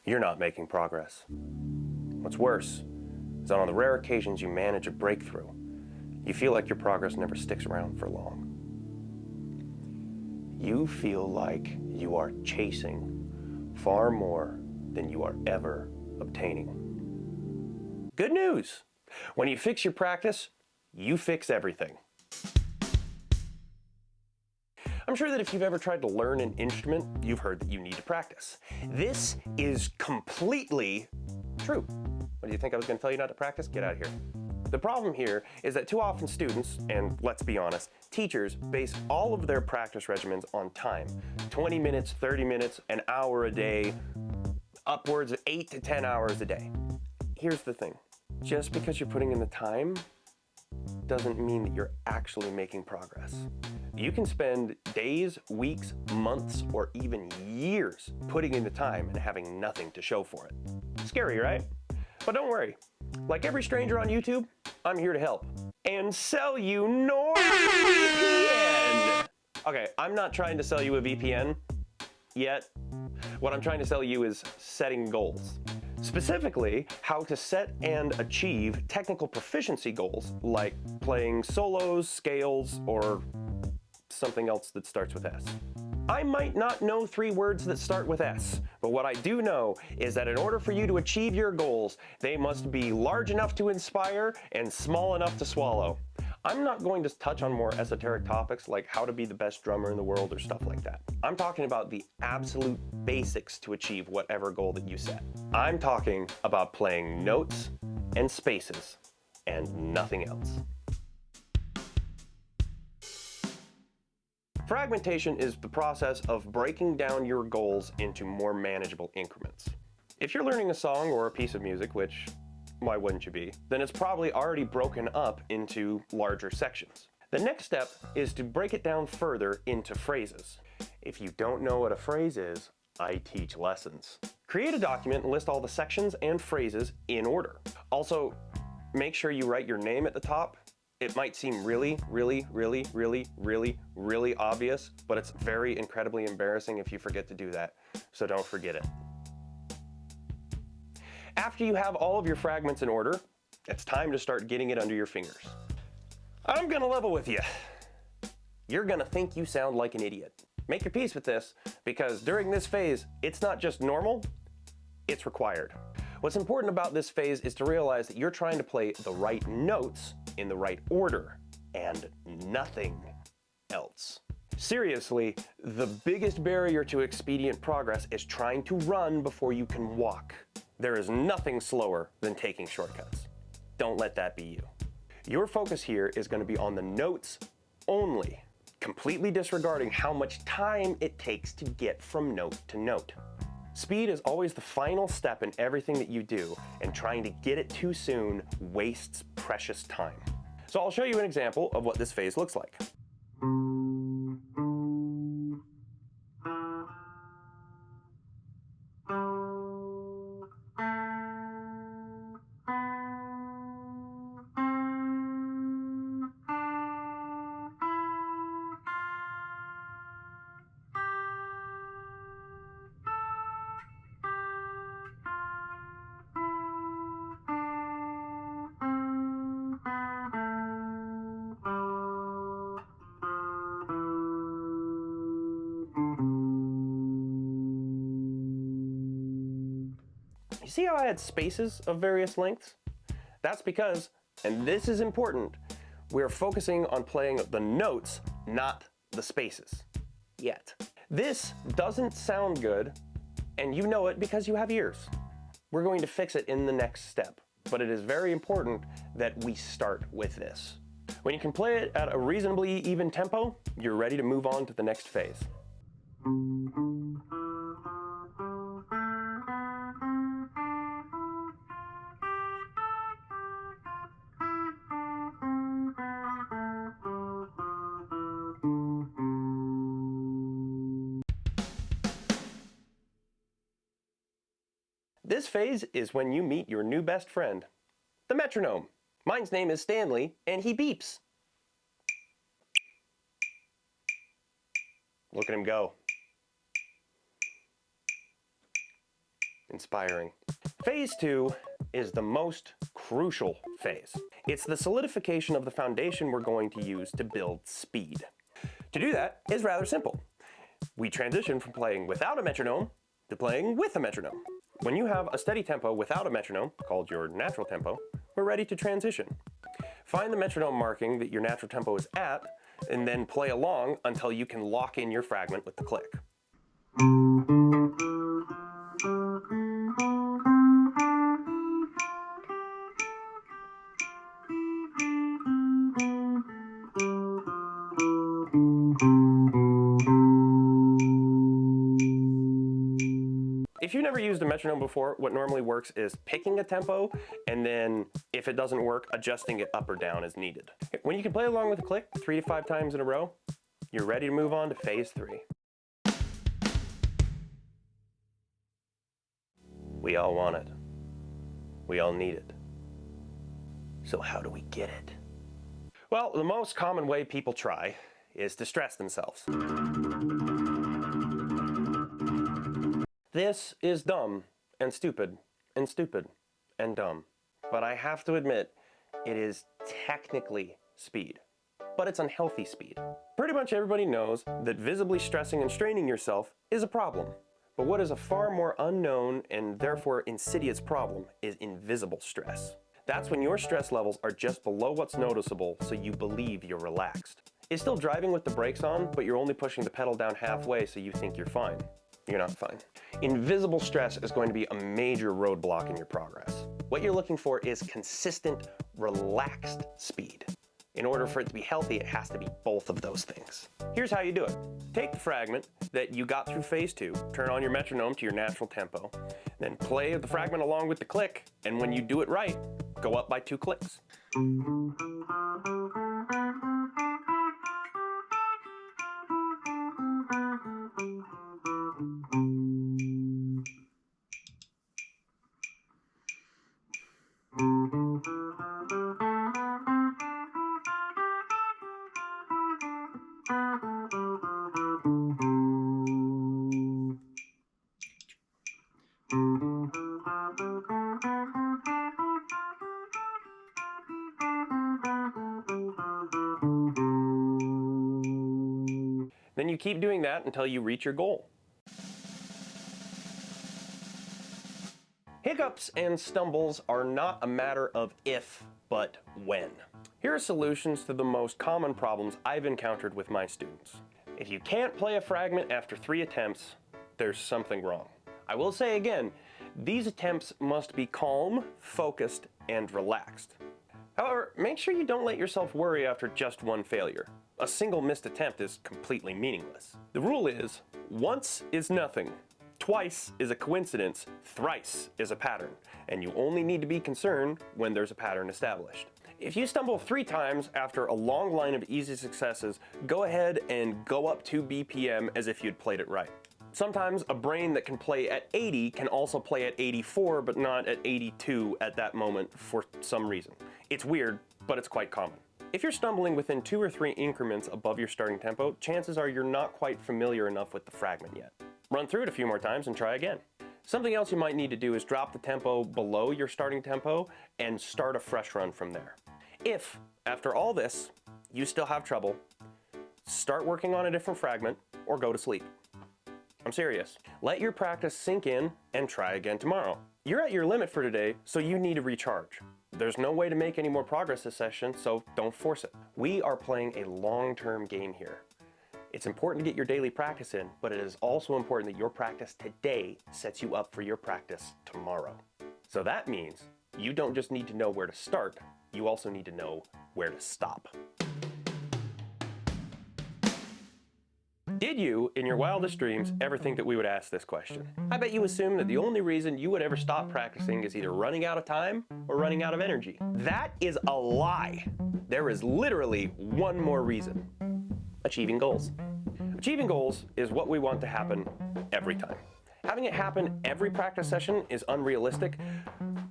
you're not making progress. What's worse is that on the rare occasions you manage a breakthrough, you feel like your progress never sticks around for long. You feel like you are chasing far more than you are ever obtaining. Good news! When you fix your practice, you fix everything. I'm sure that if you've ever tried to learn an instrument, you've heard that you need to practice. This is completely true. What do you think I was going to tell you not to practice? Get out of here. The problem here is that too often students, and let's be honest, teachers base all of their practice regimens on time. 20 minutes, 30 minutes, an hour a day, upwards of 8 to 10 hours a day. Here's the thing. Just because you're putting in the time doesn't mean that you're actually making progress. You can spend days, weeks, months, or even years putting in the time and having nothing to show for it. Scary, right? But don't worry. Like every stranger on YouTube, I'm here to help and sell you NordVPN. Okay, I'm not trying to sell you a VPN yet. What I'm trying to sell you is setting goals. Specifically, how to set and achieve technical proficiency goals like playing solos, scales, or something else that starts with S. I might not know 3 words that start with S, but what I do know is that in order for you to achieve your goals, they must be large enough to inspire and small enough to swallow. I'm not going to touch on more esoteric topics like how to be the best drummer in the world or stuff like that. I'm talking about the absolute basics to achieve whatever goal that you set. I'm talking about playing notes and spaces and nothing else. Fragmentation is the process of breaking down your goals into more manageable increments. If you're learning a song or a piece of music, which why wouldn't you be, then it's probably already broken up into larger sections. The next step is to break it down further into phrases. If you don't know what a phrase is, I teach lessons. Create a document and list all the sections and phrases in order. Also, make sure you write your name at the top. It might seem really obvious, but it's very incredibly embarrassing if you forget to do that, so don't forget it. After you have all of your fragments in order, it's time to start getting it under your fingers. I'm gonna level with you. You're gonna think you sound like an idiot. Make your peace with this, because during this phase, it's not just normal, it's required. What's important about this phase is to realize that you're trying to play the right notes in the right order, and nothing else. Seriously, the biggest barrier to expedient progress is trying to run before you can walk. There is nothing slower than taking shortcuts. Don't let that be you. Your focus here is going to be on the notes only, completely disregarding how much time it takes to get from note to note. Speed is always the final step in everything that you do, and trying to get it too soon wastes precious time. So I'll show you an example of what this phase looks like. You see how I had spaces of various lengths? That's because, and this is important, we're focusing on playing the notes, not the spaces. Yet. This doesn't sound good, and you know it because you have ears. We're going to fix it in the next step, but it is very important that we start with this. When you can play it at a reasonably even tempo, you're ready to move on to the next phase. This phase is when you meet your new best friend, the metronome. Mine's name is Stanley, and he beeps. Look at him go. Inspiring. Phase 2 is the most crucial phase. It's the solidification of the foundation we're going to use to build speed. To do that is rather simple. We transition from playing without a metronome to playing with a metronome. When you have a steady tempo without a metronome, called your natural tempo, we're ready to transition. Find the metronome marking that your natural tempo is at, and then play along until you can lock in your fragment with the click. If you've never used a metronome before, what normally works is picking a tempo, and then if it doesn't work, adjusting it up or down as needed. When you can play along with a click 3 to 5 times in a row, you're ready to move on to phase 3. We all want it. We all need it. So how do we get it? Well, the most common way people try is to stress themselves. This is dumb and stupid and stupid and dumb. But I have to admit, it is technically speed. But it's unhealthy speed. Pretty much everybody knows that visibly stressing and straining yourself is a problem. But what is a far more unknown and therefore insidious problem is invisible stress. That's when your stress levels are just below what's noticeable, so you believe you're relaxed. It's still driving with the brakes on, but you're only pushing the pedal down halfway, so you think you're fine. You're not fine. Invisible stress is going to be a major roadblock in your progress. What you're looking for is consistent, relaxed speed. In order for it to be healthy, it has to be both of those things. Here's how you do it. Take the fragment that you got through phase 2, turn on your metronome to your natural tempo, then play the fragment along with the click, and when you do it right, go up by 2 clicks. Then you keep doing that until you reach your goal. Hiccups and stumbles are not a matter of if, but when. Here are solutions to the most common problems I've encountered with my students. If you can't play a fragment after 3 attempts, there's something wrong. I will say again, these attempts must be calm, focused, and relaxed. However, make sure you don't let yourself worry after just 1 failure. A single missed attempt is completely meaningless. The rule is, once is nothing, twice is a coincidence, thrice is a pattern, and you only need to be concerned when there's a pattern established. If you stumble 3 times after a long line of easy successes, go ahead and go up 2 BPM as if you'd played it right. Sometimes a brain that can play at 80 can also play at 84, but not at 82 at that moment for some reason. It's weird, but it's quite common. If you're stumbling within 2 or 3 increments above your starting tempo, chances are you're not quite familiar enough with the fragment yet. Run through it a few more times and try again. Something else you might need to do is drop the tempo below your starting tempo and start a fresh run from there. If, after all this, you still have trouble, start working on a different fragment or go to sleep. I'm serious. Let your practice sink in and try again tomorrow. You're at your limit for today, so you need to recharge. There's no way to make any more progress this session, so don't force it. We are playing a long-term game here. It's important to get your daily practice in, but it is also important that your practice today sets you up for your practice tomorrow. So that means you don't just need to know where to start, you also need to know where to stop. Did you, in your wildest dreams, ever think that we would ask this question? I bet you assume that the only reason you would ever stop practicing is either running out of time or running out of energy. That is a lie. There is literally one more reason. Achieving goals. Achieving goals is what we want to happen every time. Having it happen every practice session is unrealistic,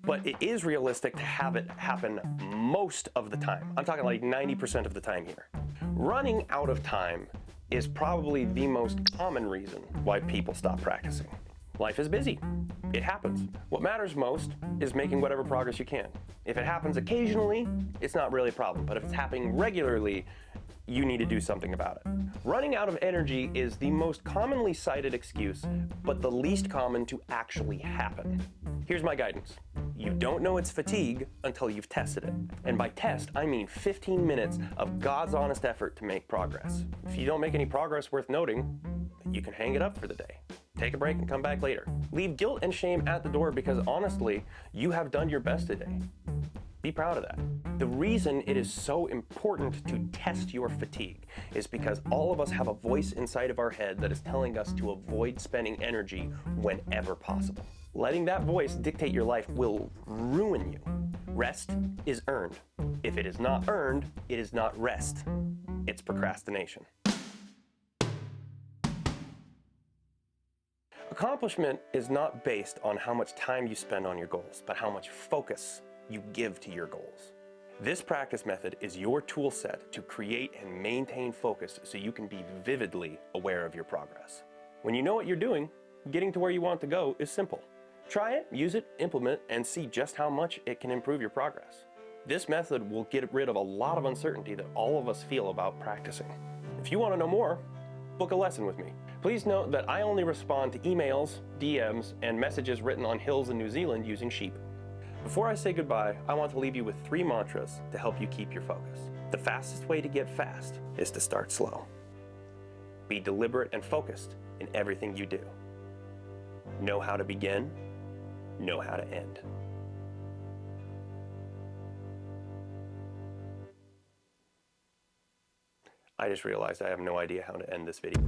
but it is realistic to have it happen most of the time. I'm talking like 90% of the time here. Running out of time is probably the most common reason why people stop practicing. Life is busy. It happens. What matters most is making whatever progress you can. If it happens occasionally, it's not really a problem, but if it's happening regularly, you need to do something about it. Running out of energy is the most commonly cited excuse, but the least common to actually happen. Here's my guidance. You don't know it's fatigue until you've tested it. And by test, I mean 15 minutes of God's honest effort to make progress. If you don't make any progress worth noting, you can hang it up for the day. Take a break and come back later. Leave guilt and shame at the door because honestly, you have done your best today. Be proud of that. The reason it is so important to test your fatigue is because all of us have a voice inside of our head that is telling us to avoid spending energy whenever possible. Letting that voice dictate your life will ruin you. Rest is earned. If it is not earned, it is not rest. It's procrastination. Accomplishment is not based on how much time you spend on your goals, but how much focus you give to your goals. This practice method is your tool set to create and maintain focus so you can be vividly aware of your progress. When you know what you're doing, getting to where you want to go is simple. Try it, use it, implement, and see just how much it can improve your progress. This method will get rid of a lot of uncertainty that all of us feel about practicing. If you want to know more, book a lesson with me. Please note that I only respond to emails, DMs, and messages written on hills in New Zealand using sheep. Before I say goodbye, I want to leave you with 3 mantras to help you keep your focus. The fastest way to get fast is to start slow. Be deliberate and focused in everything you do. Know how to begin, know how to end. I just realized I have no idea how to end this video.